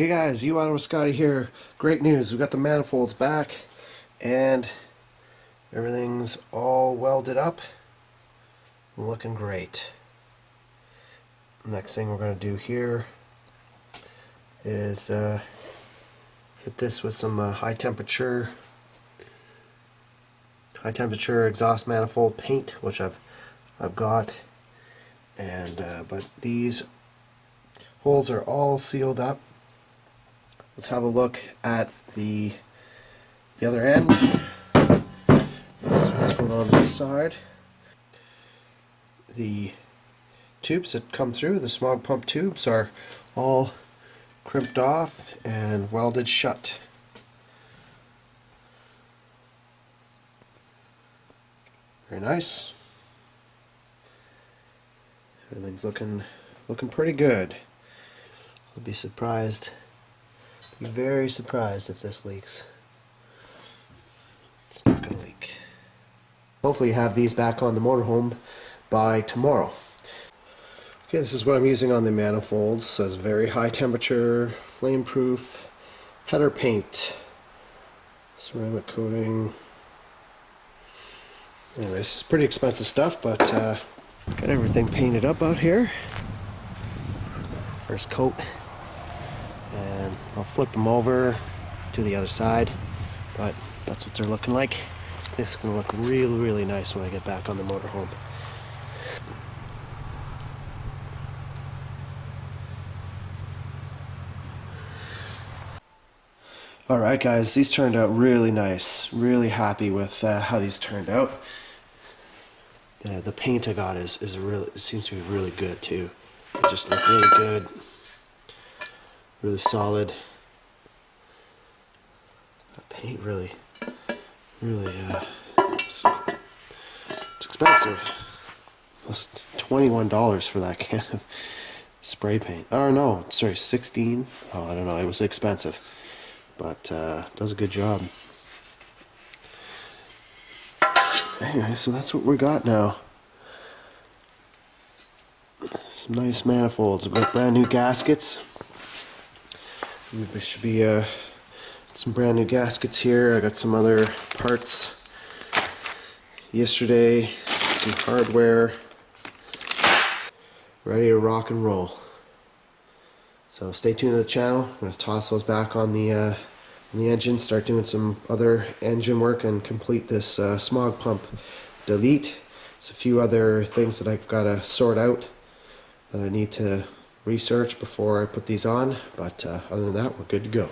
Hey guys, UOttawaScotty here. Great news, we got the manifolds back and everything's all welded up, looking great. Next thing we're going to do here is hit this with some high temperature exhaust manifold paint, which I've got, and but these holes are all sealed up. Let's have a look at the other end. What's going on this side? The tubes that come through, the smog pump tubes, are all crimped off and welded shut. Very nice. Everything's looking pretty good. I'll be surprised. Be very surprised if this leaks. It's not going to leak. Hopefully have these back on the motorhome by tomorrow. Okay, this is what I'm using on the manifolds. It says very high temperature, flame proof, header paint, ceramic coating. Anyways, it's pretty expensive stuff, but got everything painted up out here. First coat. And I'll flip them over to the other side, but that's what they're looking like. This is going to look really nice when I get back on the motorhome. Alright guys, these turned out really nice. Really happy with how these turned out. The paint I got is really, it seems to be really good too. It just looked really good. Really solid. That paint really it's expensive. Almost $21 for that can of spray paint. Oh no, sorry, 16. Oh, I don't know, it was expensive, but does a good job. Anyway, so that's what we got now. Some nice manifolds. We've got brand new gaskets. There should be some brand new gaskets here. I got some other parts yesterday, some hardware, ready to rock and roll. So stay tuned to the channel. I'm going to toss those back on the engine, start doing some other engine work, and complete this smog pump delete. There's a few other things that I've got to sort out that I need to research before I put these on, but other than that, we're good to go.